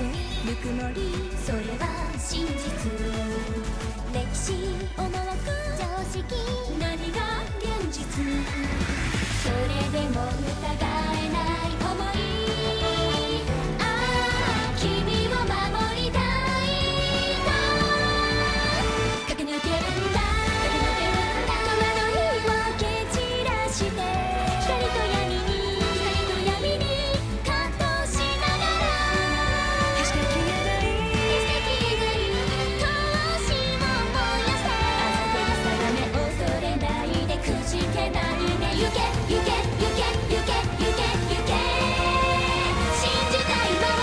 ぬくもりそれは真実歴史思惑常識何が現実それでも疑えない想いああ君を守りたいと駆け抜けるんだ戸惑いを蹴散らして光と闇に葛藤しながら決して消えない闘志を燃やせ焦り定め恐れないでくじけないで行け行け行け行け行け行け信じたいまま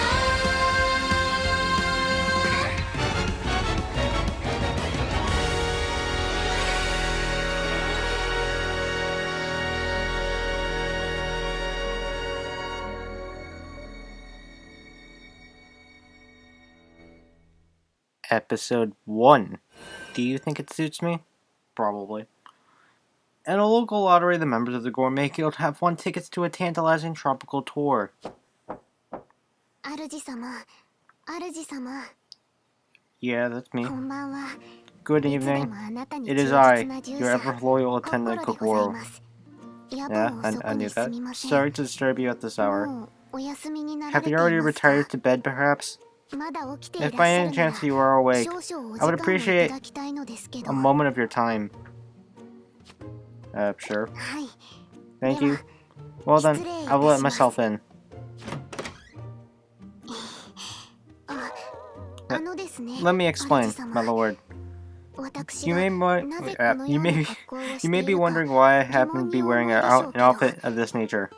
Episode 1. Do you think it suits me? Probably. At a local lottery, the members of the Gourmet Guild have won tickets to a tantalizing tropical tour. 主様Yeah, that's me. こんばんは Good いつで evening. もあなたに It 忠 is 実 I, な従 your 者 ever loyal コッコ attendant ロでござい Kokkoro. ます夜 Yeah, 分遅 I く knew にす that. みません Sorry to disturb you at this hour. もうお休みになら Have れて you い already ますか retired to bed, perhaps? まだ起きていら If っ by しゃ any るなら chance you are awake, 少々お I 時 would 間をいた appreciate だきたいのですけ a ど moment of your time. Sure. はい Thank you. Well then, I will let myself in. ですね Let me explain, 主様 my lord. 私 You が may, なぜこの you よう may な be 格好を you して may い be るか wondering why I 疑 happen 問 to be に思 wearing うでしょう an けど outfit of this nature.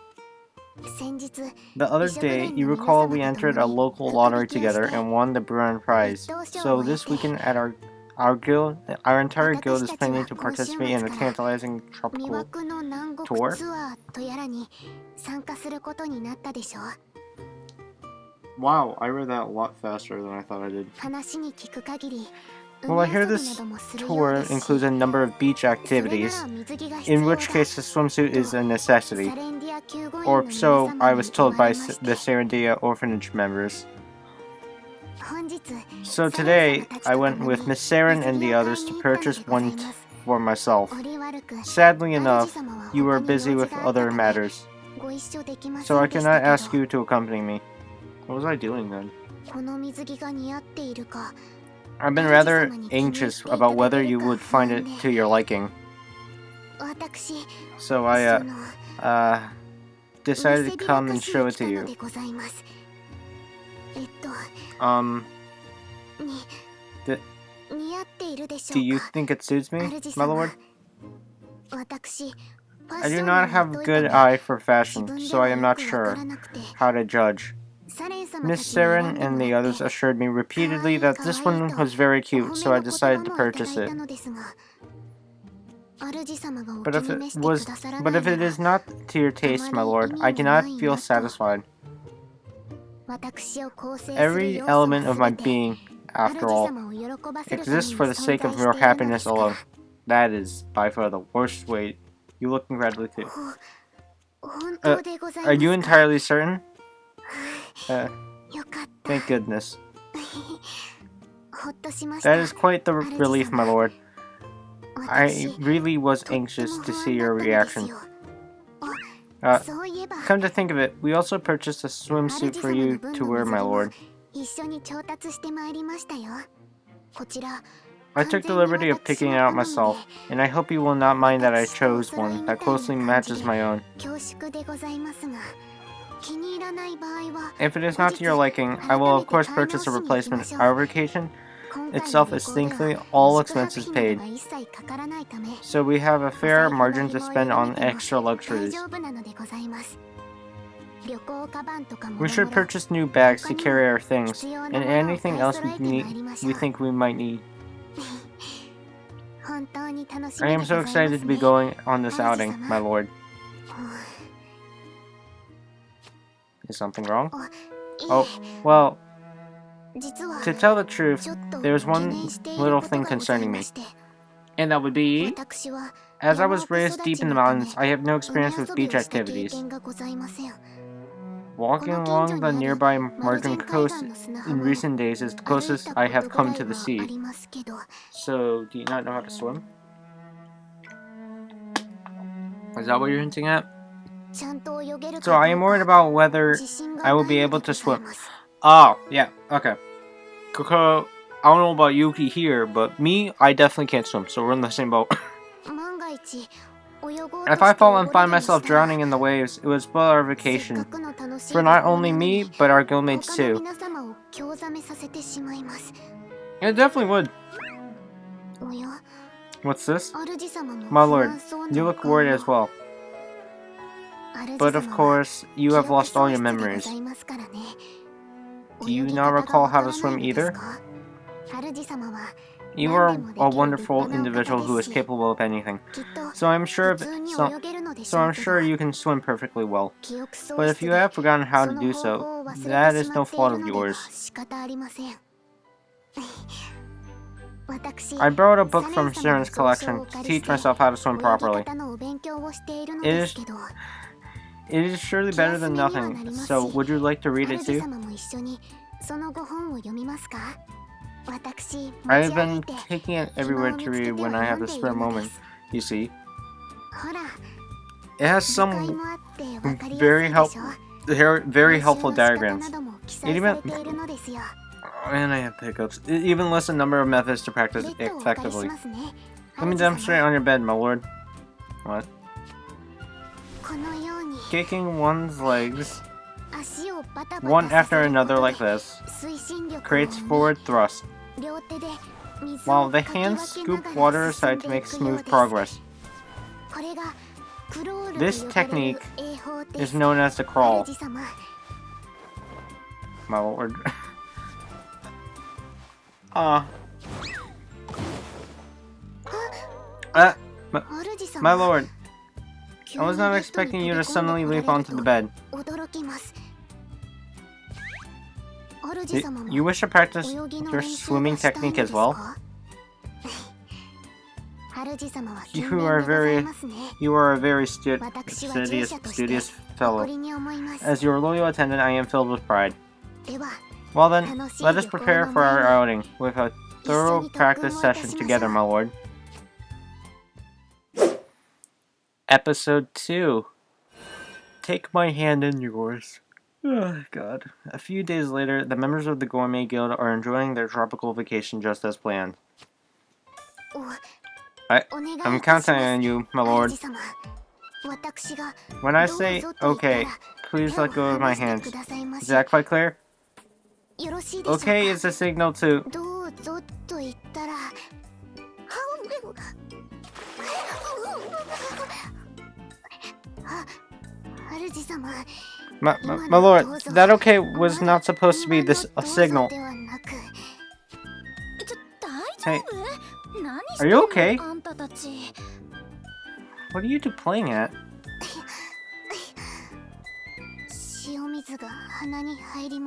先日 The other day, you recall we entered a local lottery together and won the Priconne prize. So this weekend at our guild, our entire guild is planning to participate in a tantalizing 魅 tropical 惑の南国 tour. ツアーとやらに参加することになったでしょう Wow, I read that a lot faster than I thought I did. 話に聞く限り Well, I hear this tour includes a number of beach activities, in which case a swimsuit is a necessity. Or so I was told by the Serendia orphanage members. So today, I went with Miss Saren and the others to purchase one for myself. Sadly enough, you were busy with other matters, so I cannot ask you to accompany me. What was I doing then? I've been rather anxious about whether you would find it to your liking. So I, decided to come and show it to you. Do you think it suits me, my lord? I do not have a good eye for fashion, so I am not sure how to judge. Miss Saren and the others assured me repeatedly that this one was very cute, so I decided to purchase it. But if it is not to your taste, my lord, I cannot feel satisfied. Every element of my being, after all, exists for the sake of your happiness alone. That is by far the worst way. You look incredibly cute. Are you entirely certain? Thank goodness. That is quite the relief, my lord. I really was anxious to see your reaction. Come to think of it, we also purchased a swimsuit for you to wear, my lord. I took the liberty of picking it out myself, and I hope you will not mind that I chose one that closely matches my own. If it is not to your liking, I will of course purchase a replacement. Our vacation itself is thankfully all expenses paid, so we have a fair margin to spend on extra luxuries. We should purchase new bags to carry our things, and anything else we think we might need. I am so excited to be going on this outing, my lord. Is something wrong? Oh, well, to tell the truth, there's one little thing concerning me. And that would be, as I was raised deep in the mountains, I have no experience with beach activities. Walking along the nearby margin coast in recent days is the closest I have come to the sea. So, do you not know how to swim? Is that what you're hinting at? So, I am worried about whether I will be able to swim. Oh, yeah, okay. Kokkoro, I don't know about Yuki here, but me, I definitely can't swim, so we're in the same boat. If I fall and find myself drowning in the waves, it would spoil our vacation. For not only me, but our guildmates too. It definitely would. What's this? My lord, you look worried as well. But of course, you have lost all your memories. Do you not recall how to swim either? You are a wonderful individual who is capable of anything. So I'm sure you can swim perfectly well. But if you have forgotten how to do so, that is no fault of yours. I borrowed a book from Sharon's collection to teach myself how to swim properly. It is surely better than nothing, so would you like to read it too? I have been taking it everywhere to read when I have a spare moment, you see. It has some very helpful diagrams. And I have hiccups. It even lists a number of methods to practice effectively. Let me demonstrate on your bed, my lord. What? Kicking one's legs, one after another like this, creates forward thrust, while the hands scoop water aside to make smooth progress. This technique is known as the crawl. My lord. My lord. I was not expecting you to suddenly leap onto the bed. You wish to practice your swimming technique as well? You are a very studious fellow. As your loyal attendant, I am filled with pride. Well then, let us prepare for our outing with a thorough practice session together, my lord. Episode 2. Take my hand in yours. Oh, God. A few days later, the members of the Gourmet Guild are enjoying their tropical vacation just as planned. I'm counting on you, my lord. When I say okay, please let go of my hands. Is that quite clear? Okay is a signal to... My lord, that okay was not supposed to be this a signal. Hey, are you okay? What are you two playing at?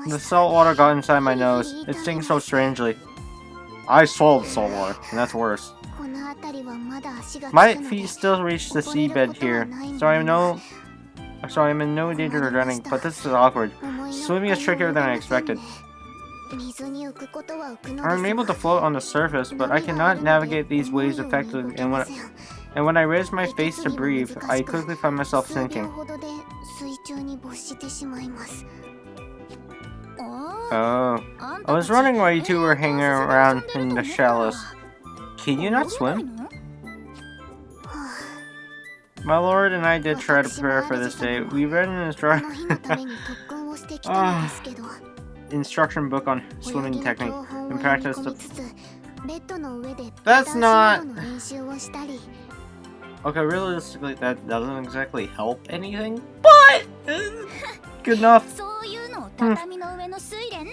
The salt water got inside my nose. It stings so strangely. I swallowed salt water, and that's worse. My feet still reach the seabed here, so I am in no danger of drowning, but this is awkward. Swimming is trickier than I expected. I'm able to float on the surface, but I cannot navigate these waves effectively, and when I raise my face to breathe, I quickly find myself sinking. Oh, I was wondering why you two were hanging around in the shallows. Can you not swim? My lord and I did try to prepare for this day. We read an instruction book on swimming technique and practiced That's not... Okay, realistically, that doesn't exactly help anything, but good enough.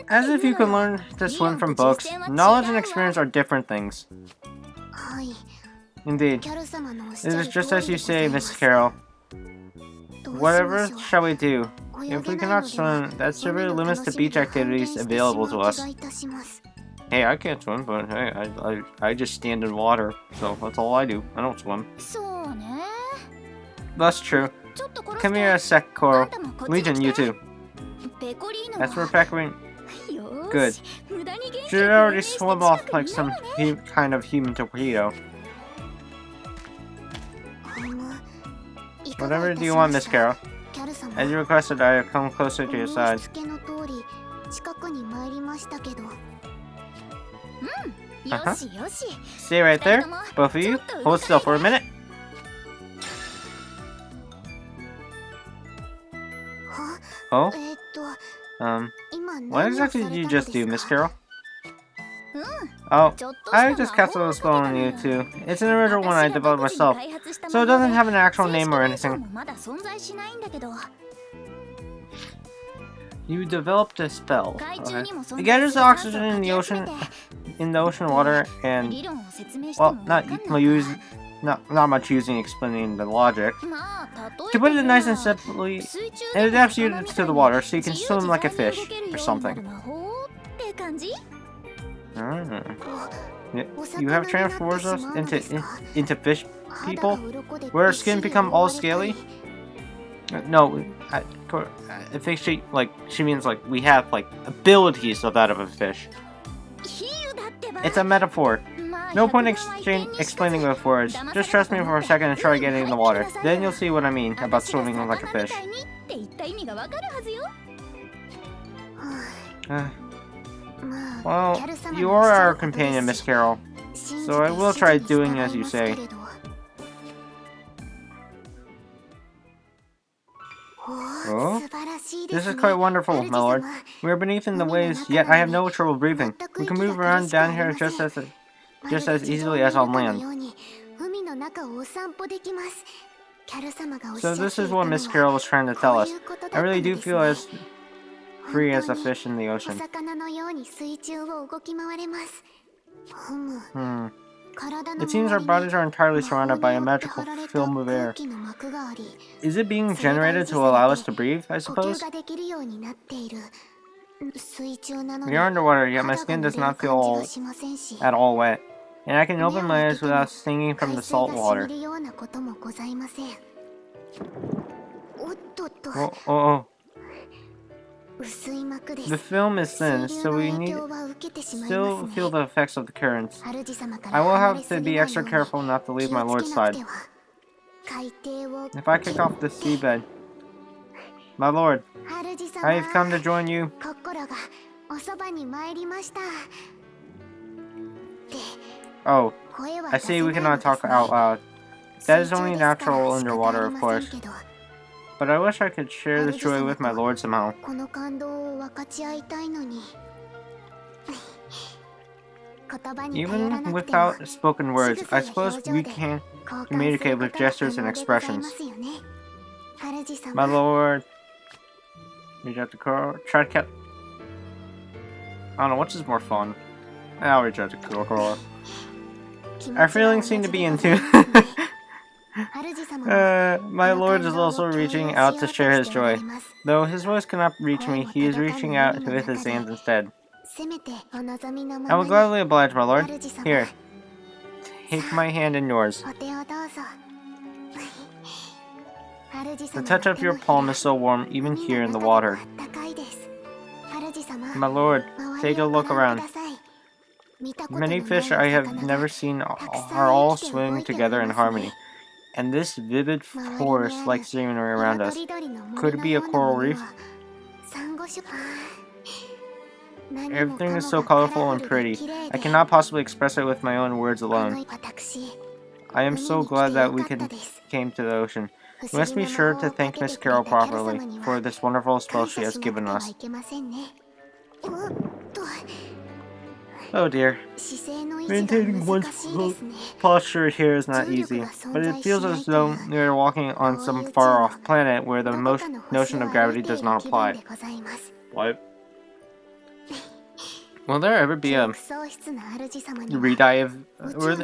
As if you can learn to swim from books, knowledge and experience are different things. Indeed. It is just as you say, Miss Carol. Whatever shall we do? If we cannot swim, that severely limits the beach activities available to us. Hey, I can't swim, but hey, I just stand in water, so that's all I do. I don't swim. That's true. Come here a sec, Kokkoro. Legion, you too. That's for pecoline. Good. Should already swim off like some kind of human torpedo. Whatever do you want, Miss Carol? As you requested, I have come closer to your side. Stay right there, both of you. Hold still for a minute. Oh? What exactly did you just do, Miss Carol? Oh, I just cast a little spell on you too. It's an original one I developed myself, so it doesn't have an actual name or anything. You developed a spell. Okay. It gathers the oxygen in the ocean water, and well, not much using explaining the logic. To put it nice and simply, it adapts you to the water, so you can swim like a fish or something. You have transformed us into fish people, where our skin become all scaly. No, I think she means like we have like abilities of that of a fish. It's a metaphor. No point explaining with words. Just trust me for a second and try getting in the water. Then you'll see what I mean about swimming like a fish. Well, you are our companion, Miss Carol, so I will try doing as you say. Oh? This is quite wonderful, my lord. We are beneath in the waves, yet I have no trouble breathing. We can move around down here just as easily as on land. So this is what Miss Carol was trying to tell us. I really do feel as free as a fish in the ocean. It seems our bodies are entirely surrounded by a magical film of air. Is it being generated to allow us to breathe, I suppose? We are underwater, yet my skin does not feel at all wet, and I can open my eyes without stinging from the salt water. Oh. The film is thin, so we need still feel the effects of the currents. I will have to be extra careful not to leave my lord's side. If I kick off the seabed, my lord, I have come to join you. Oh, I see we cannot talk out loud. That is only natural underwater, of course. But I wish I could share this joy with my lord somehow. Even without spoken words, I suppose we can communicate with gestures and expressions. My lord, reach out to Kokkoro. Try to catch. I don't know, which is more fun. I'll reach out to Kokkoro. Our feelings seem to be in tune. My lord is also reaching out to share his joy. Though his voice cannot reach me, he is reaching out with his hands instead. I will gladly oblige, my lord. Here, take my hand in yours. The touch of your palm is so warm, even here in the water. My lord, take a look around. Many fish I have never seen are all swimming together in harmony. And this vivid forest-like scenery around us. Could it be a coral reef? Everything is so colorful and pretty. I cannot possibly express it with my own words alone. I am so glad that we came to the ocean. We must be sure to thank Miss Carol properly for this wonderful spell she has given us. Oh dear. Maintaining one's posture here is not easy, but it feels as though we are walking on some far-off planet where the notion of gravity does not apply. What? Will there ever be a redive?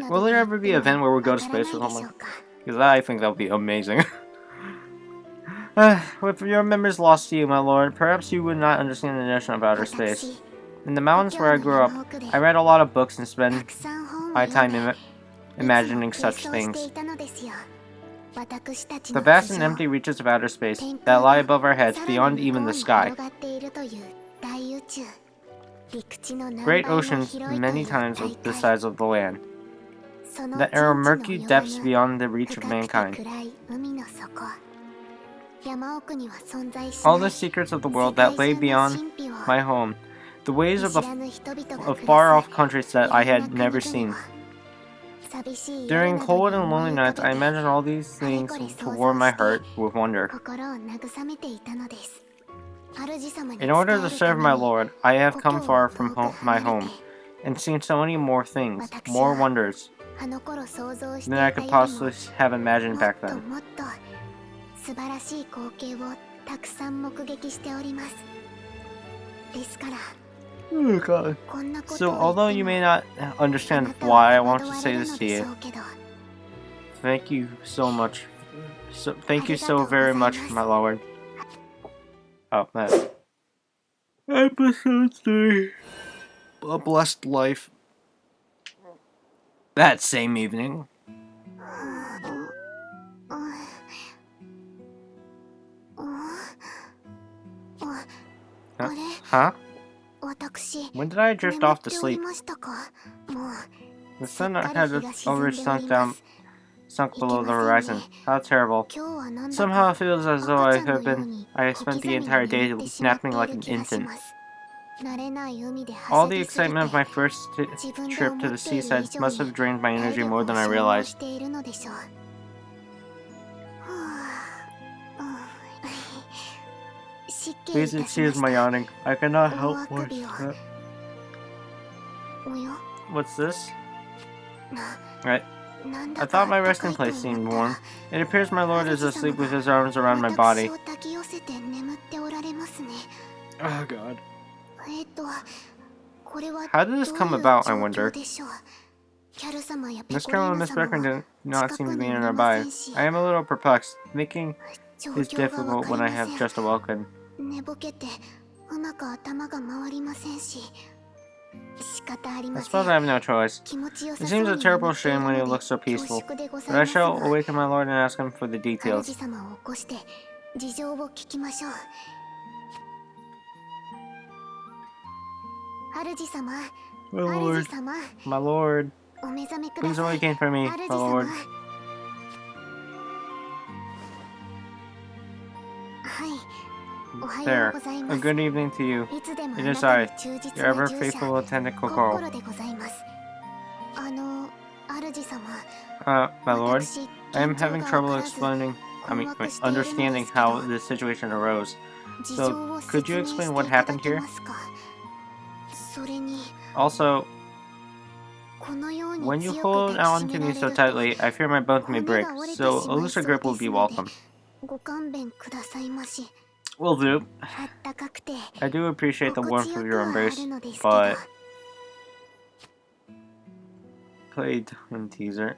Will there ever be an event where we go to space or something? Because I think that would be amazing. With your memories lost to you, my lord, perhaps you would not understand the notion of outer space. In the mountains where I grew up, I read a lot of books and spent my time imagining such things. The vast and empty reaches of outer space that lie above our heads beyond even the sky. Great oceans many times the size of the land. That are murky depths beyond the reach of mankind. All the secrets of the world that lay beyond my home. The ways of far-off countries that I had never seen. During cold and lonely nights, I imagined all these things to warm my heart with wonder. In order to serve my Lord, I have come far from my home, and seen so many more things, more wonders, than I could possibly have imagined back then. Oh God. So, although you may not understand why I want to say this to you, thank you so much. Thank you so very much, my Lord. Oh, that. Episode 3. A Blessed Life. That same evening. Huh? When did I drift off to sleep? The sun had already sunk below the horizon. How terrible. Somehow it feels as though I have spent the entire day napping like an infant. All the excitement of my first trip to the seaside must have drained my energy more than I realized. Please excuse my yawning. I cannot help myself. What's this? Right. I thought my resting place seemed warm. It appears my Lord is asleep with his arms around my body. Oh God. How did this come about, I wonder? Miss Carol and Miss Beckman do not seem to be nearby. I am a little perplexed. Making is difficult when I have just awoken. I suppose I have no choice. It seems a terrible shame when he looks so peaceful, but I shall awaken my Lord and ask him for the details. My Lord, my Lord, please awaken for me, my Lord. There, a good evening to you. It is I, your ever faithful attendant Kokkoro. My Lord, I am having trouble understanding how this situation arose. So, could you explain what happened here? Also, when you hold on to me so tightly, I fear my bones may break, so a looser grip will be welcome. Will do. I do appreciate the warmth of your embrace, but... Play twin teaser.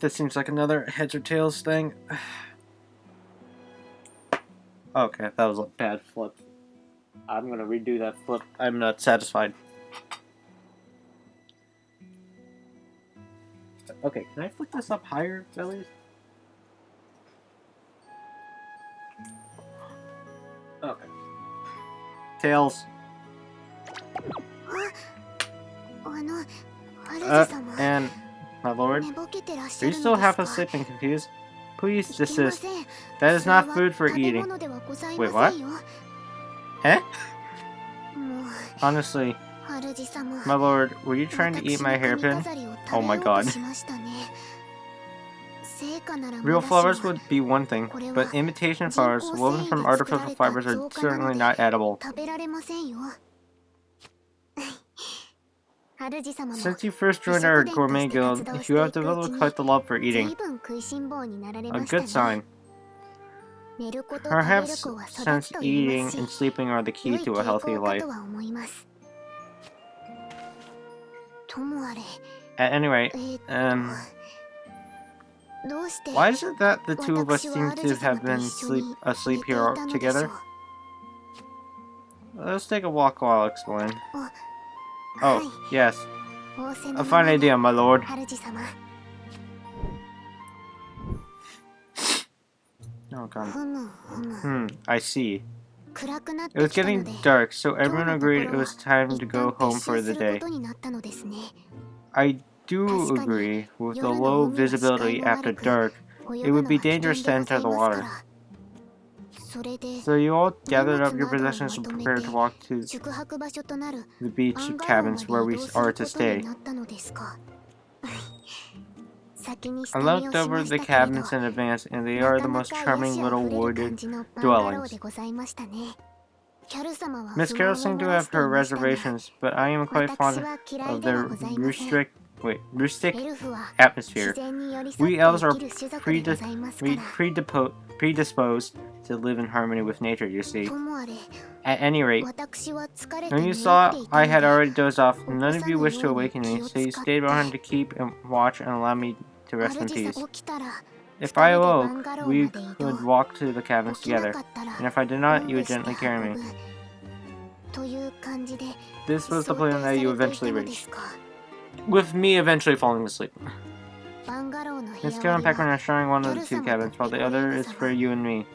This seems like another heads or tails thing. Okay, that was a bad flip. I'm gonna redo that flip. I'm not satisfied. Okay, can I flick this up higher, at least? Okay. Tails. And, my Lord, are you still half asleep and confused? Please desist. That is not food for eating. Wait, what? Eh? Honestly, my Lord, were you trying to eat my hairpin? Oh my God. Real flowers would be one thing, but imitation flowers woven from artificial fibers are certainly not edible. Since you first joined our gourmet guild, you have developed quite the love for eating. A good sign. Perhaps since eating and sleeping are the key to a healthy life. At any rate, why is it that the two of us seem to have been asleep here together? Let's take a walk while I'll explain. Oh, yes. A fine idea, my Lord. Oh god. I see. It was getting dark, so everyone agreed it was time to go home for the day. I do agree, with the low visibility after dark, it would be dangerous to enter the water. So you all gathered up your possessions and prepared to walk to the beach cabins where we are to stay. I looked over the cabins in advance, and they are the most charming little wooded dwellings. Miss Carol seemed to have her reservations, but I am quite fond of their rustic atmosphere. We elves are predisposed to live in harmony with nature, you see. At any rate, when you saw I had already dozed off, none of you wished to awaken me, so you stayed behind to keep and watch and allow me to rest in peace. If I awoke, we could walk to the cabins together, and if I did not, you would gently carry me. This was the plan that you eventually reached, with me eventually falling asleep. Miss Carol and Priconne are sharing one of the two cabins, while the other is for you and me.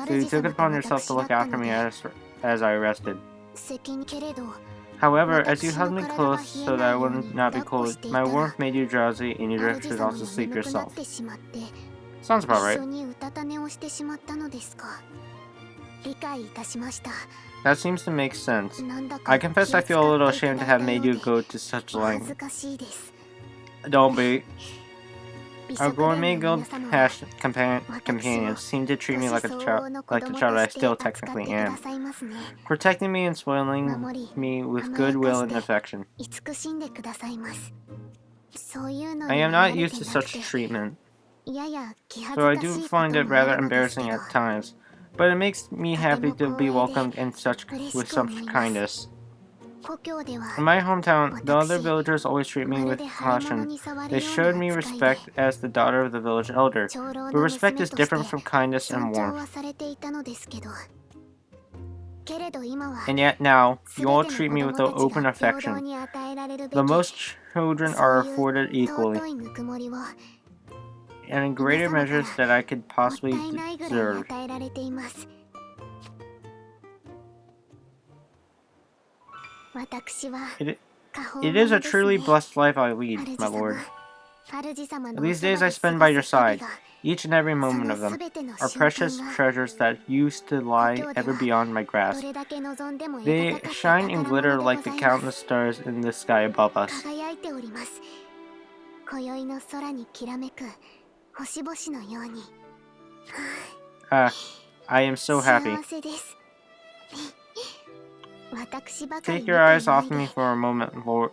So you took it upon yourself to look after me as I rested. However, as you held me close so that I would not be cold, my warmth made you drowsy and you drifted off to sleep yourself. Sounds about right. That seems to make sense. I confess I feel a little ashamed to have made you go to such lengths. Don't be. Our gourmet guild companions seem to treat me like the child I still technically am, protecting me and spoiling me with goodwill and affection. I am not used to such treatment, so I do find it rather embarrassing at times, but it makes me happy to be welcomed with such kindness. In my hometown, the other villagers always treat me with caution. They showed me respect as the daughter of the village elder, but respect is different from kindness and warmth. And yet now, you all treat me with an open affection. The most children are afforded equally, and in greater measures than I could possibly deserve. It is a truly blessed life I lead, my lord. These days I spend by your side. Each and every moment of them are precious treasures that used to lie ever beyond my grasp. They shine and glitter like the countless stars in the sky above us. I am so happy. Take your eyes off me for a moment, Lord.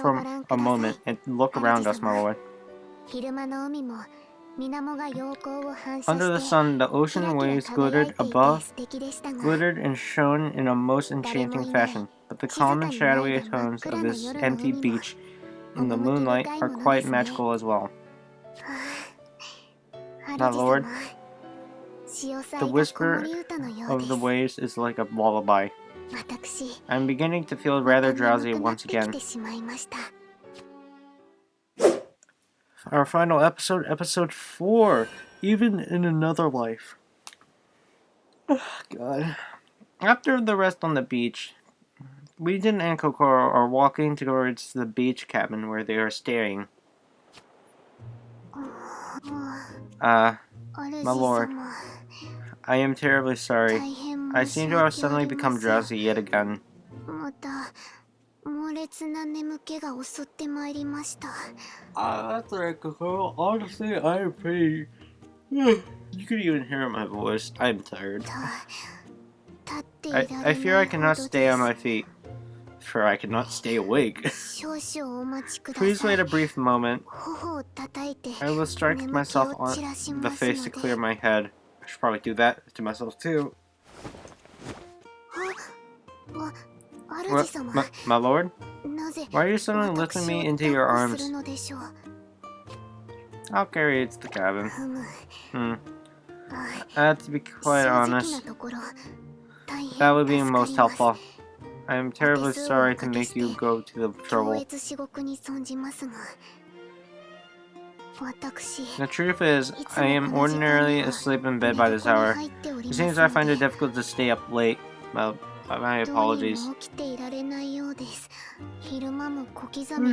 For a moment, and look around us, my lord. Under the sun, the ocean waves glittered and shone in a most enchanting fashion, but the calm and shadowy tones of this empty beach in the moonlight are quite magical as well. My lord, the whisper of the waves is like a lullaby. I'm beginning to feel rather drowsy once again. Our final episode, episode 4, Even in Another Life. Oh, God. After the rest on the beach, Legion and Kokkoro are walking towards the beach cabin where they are staying. My lord, I am terribly sorry. I seem to have suddenly become drowsy yet again. That's alright, Kokkoro. Honestly, I am pretty... You can even hear my voice. I'm tired. I fear I cannot stay on my feet. For I cannot stay awake. Please wait a brief moment. I will strike myself on the face to clear my head. I should probably do that to myself too. My lord? Why are you suddenly lifting me into your arms? I'll carry it to the cabin. To be quite honest, that would be most helpful. I am terribly sorry to make you go to the trouble. The truth is, I am ordinarily asleep in bed by this hour. It seems I find it difficult to stay up late. Well, my apologies. I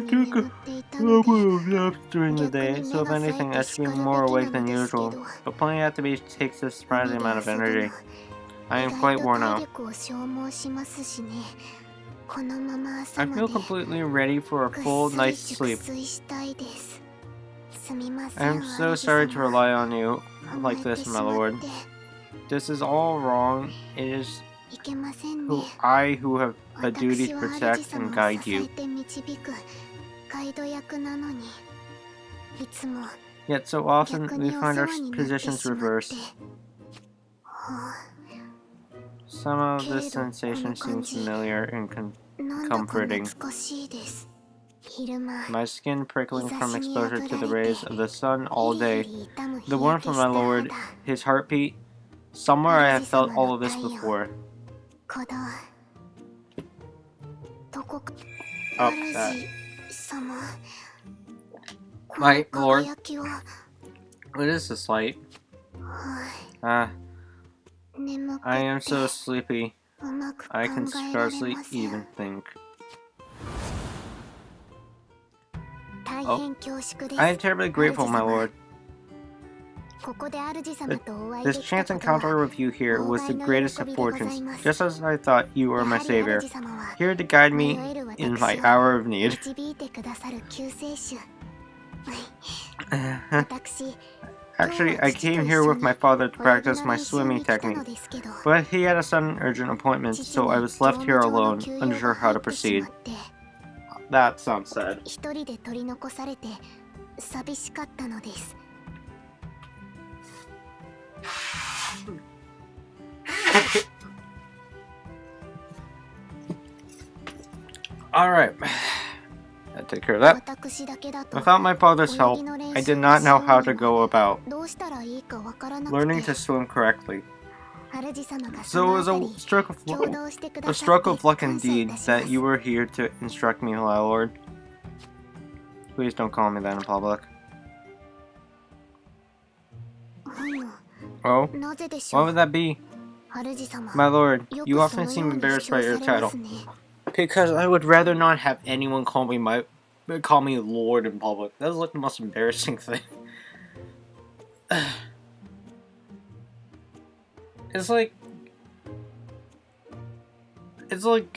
took a couple of naps during the day, so if anything, I should be more awake than usual. But playing at the beach takes a surprising amount of energy. I am quite worn out. I feel completely ready for a full night's sleep. I am so sorry to rely on you like this, my lord. This is all wrong. It is I who have a duty to protect and guide you. Yet so often we find our positions reversed. Somehow this sensation seems familiar and comforting. My skin prickling from exposure to the rays of the sun all day. The warmth of my lord, his heartbeat. Somewhere I have felt all of this before. Oh, that. My lord. What is this light? I am so sleepy. I can scarcely even think. Oh, I am terribly grateful, my lord. This chance encounter with you here was the greatest of fortunes, just as I thought you were my savior, here to guide me in my hour of need. Actually, I came here with my father to practice my swimming technique, but he had a sudden urgent appointment, so I was left here alone, unsure how to proceed. That sounds sad. Alright, I'll take care of that. Without my father's help, I did not know how to go about learning to swim correctly. So it was a stroke of luck indeed that you were here to instruct me, my lord. Please don't call me that in public. Oh? What would that be? My lord, you often seem embarrassed by your title. Because I would rather not have anyone call me lord in public. That was like the most embarrassing thing. It's like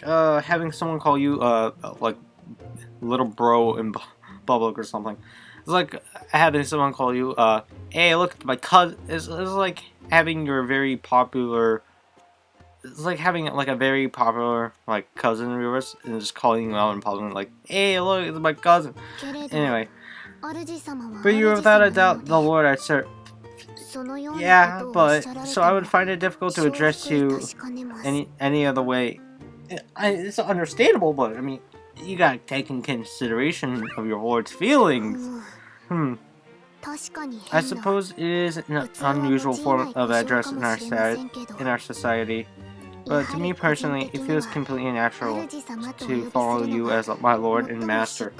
having someone call you like little bro in public or something. It's like having someone call you hey, look, my cousin. It's like having your very popular. It's like having like a very popular like cousin of yours and just calling you out in public like, hey, look, it's my cousin. Anyway, but you are without a doubt the lord I serve. Yeah, but so I would find it difficult to address you any other way. It's understandable, but I mean, you gotta take in consideration of your lord's feelings. I suppose it is an unusual form of address in our society, but to me personally, it feels completely natural to follow you as my lord and master.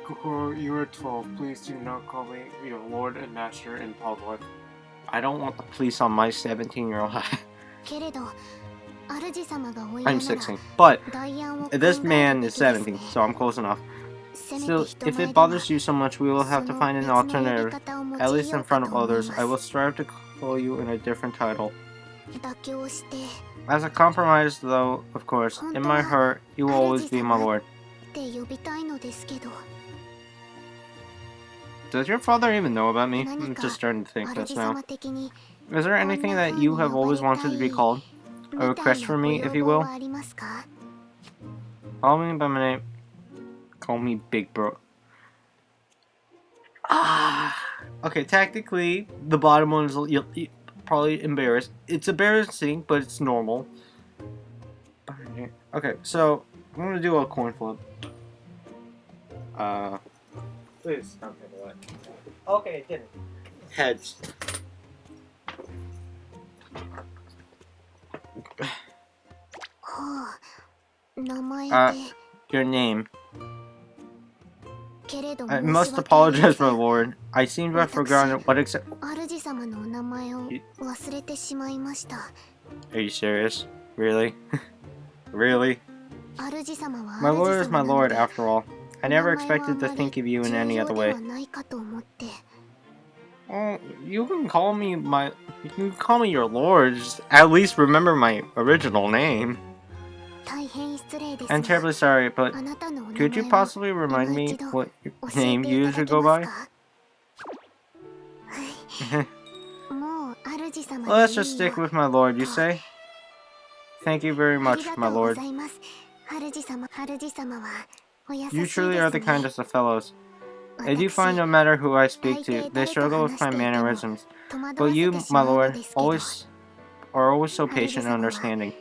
Kokkoro, you are 12. Please do not call me your lord and master in public. I don't want the police on my 17-year-old. I'm 16, but this man is 17, so I'm close enough. Still, if it bothers you so much, we will have to find an alternative. At least in front of others, I will strive to call you in a different title. As a compromise, though, of course, in my heart, you will always be my lord. Does your father even know about me? I'm just starting to think this now. Is there anything that you have always wanted to be called? A request from me, if you will? Call me by my name. Call me Big Bro. Okay, technically, the bottom one is you're probably embarrassed. It's embarrassing, but it's normal. Okay, so I'm gonna do a coin flip. Please don't take away. Okay, it didn't. Heads. Your name. I must apologize, my lord. I seem to have forgotten what exact. Are you serious? Really? Really? My lord is my lord, after all. I never expected to think of you in any other way. Oh, you can call me your lord. Just at least remember my original name. I'm terribly sorry, but could you possibly remind me what name you usually go by? Let's just stick with my lord, you say? Thank you very much, my lord. You truly are the kindest of fellows. I do find no matter who I speak to, they struggle with my mannerisms. But you, my lord, are always so patient and understanding.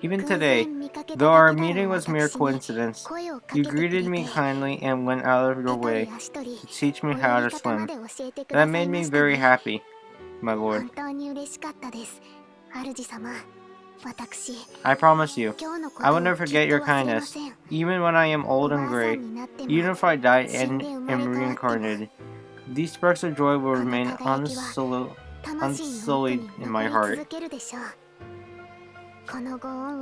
Even today, though our meeting was mere coincidence, you greeted me kindly and went out of your way to teach me how to swim. That made me very happy, my lord. I promise you, I will never forget your kindness, even when I am old and gray, even if I die and am reincarnated. These sparks of joy will remain unsullied in my heart.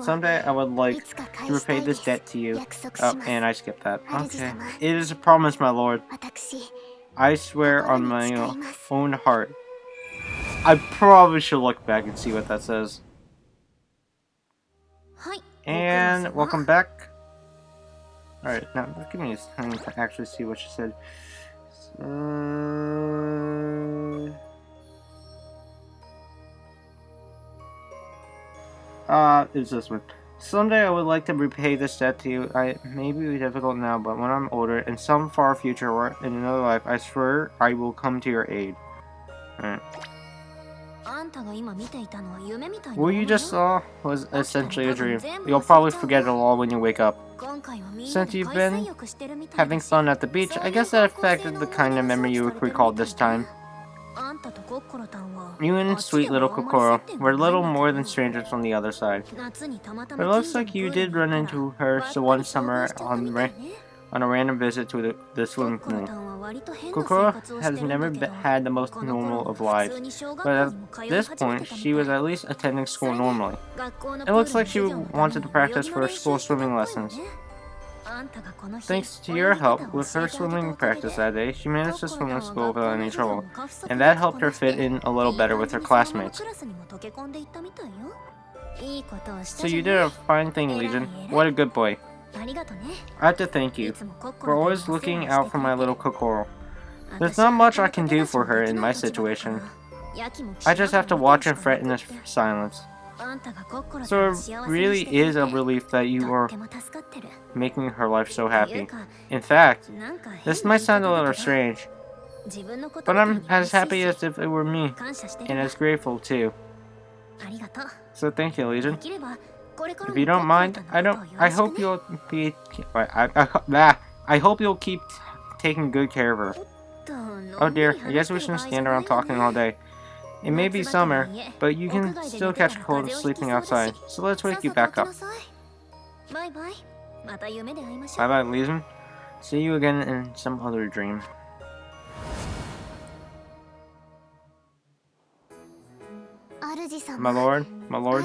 Someday I would like to repay this debt to you. Oh, and I skipped that. Okay. It is a promise, my lord. I swear on my own heart. I probably should look back and see what that says. And welcome back. Alright, now give me a time to actually see what she said. It's this one. Someday I would like to repay this debt to you. It may be difficult now, but when I'm older, in some far future or in another life, I swear I will come to your aid. Alright. What you just saw was essentially a dream. You'll probably forget it all when you wake up. Since you've been having fun at the beach, I guess that affected the kind of memory you recalled this time. You and sweet little Kokkoro were little more than strangers on the other side. But it looks like you did run into her one summer on a random visit to the swimming pool. Kokkoro has never had the most normal of lives, but at this point, she was at least attending school normally. It looks like she wanted to practice for her school swimming lessons. Thanks to your help with her swimming practice that day, she managed to swim in school without any trouble, and that helped her fit in a little better with her classmates. So you did a fine thing, Legion. What a good boy. I have to thank you for always looking out for my little Kokkoro. There's not much I can do for her in my situation. I just have to watch and fret in this silence. So it really is a relief that you are making her life so happy. In fact, this might sound a little strange, but I'm as happy as if it were me, and as grateful too. So thank you, Legion. If you don't mind, I hope you'll be. I hope you'll keep taking good care of her. Oh dear, I guess we shouldn't stand around talking all day. It may be summer, but you can still catch a cold sleeping outside, so let's wake you back up. Bye-bye, Legion. See you again in some other dream. My lord, my lord.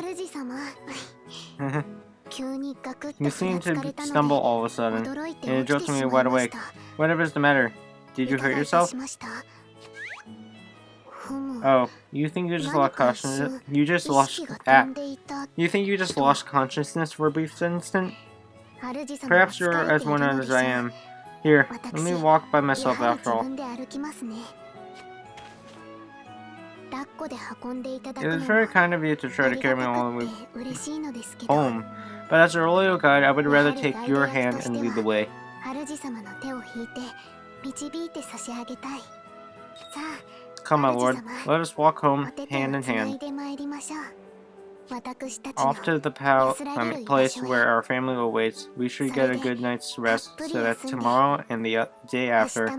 You seem to stumble all of a sudden, and it jolted me wide awake. Whatever's the matter? Did you hurt yourself? Oh, you think you just lost consciousness? You think you just lost consciousness for a brief instant? Perhaps you're as worn out as I am. Here, let me walk by myself after all. It was very kind of you to try to carry me all the way home, but as a royal guide, I would rather take your hand and lead the way. Come, my lord, let us walk home hand in hand. Off to the place where our family awaits. We should get a good night's rest so that tomorrow and the day after,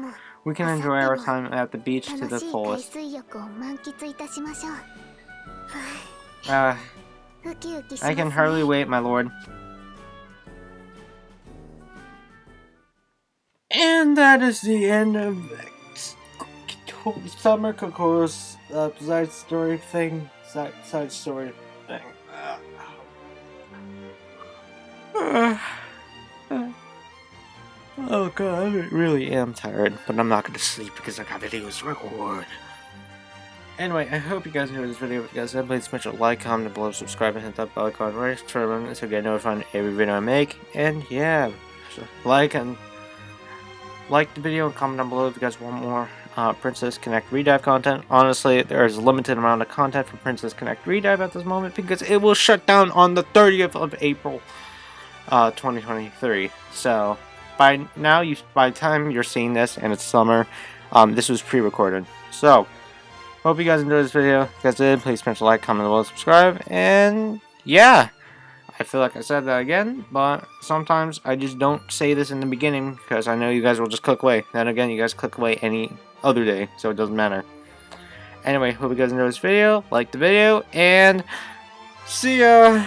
we can enjoy our time at the beach to the fullest. I can hardly wait, my lord. And that is the end of Summer Kokkoro's side story thing. Side story thing. Oh god, I really am tired, but I'm not gonna sleep because I got videos to record. Anyway, I hope you guys enjoyed this video. If you guys did, please smash a like, comment below, subscribe, and hit that bell icon right to get notified of every video I make. And yeah, so like the video and comment down below if you guys want more Princess Connect Redive content. Honestly, there is a limited amount of content for Princess Connect Redive at this moment because it will shut down on the 30th of April, 2023. So by the time you're seeing this and it's summer, this was pre-recorded. So hope you guys enjoyed this video. If you guys did, please smash a like, comment below, subscribe, and yeah. I feel like I said that again, but sometimes I just don't say this in the beginning because I know you guys will just click away. Then again, you guys click away any other day, so it doesn't matter. Anyway, hope you guys enjoyed this video, like the video, and see ya!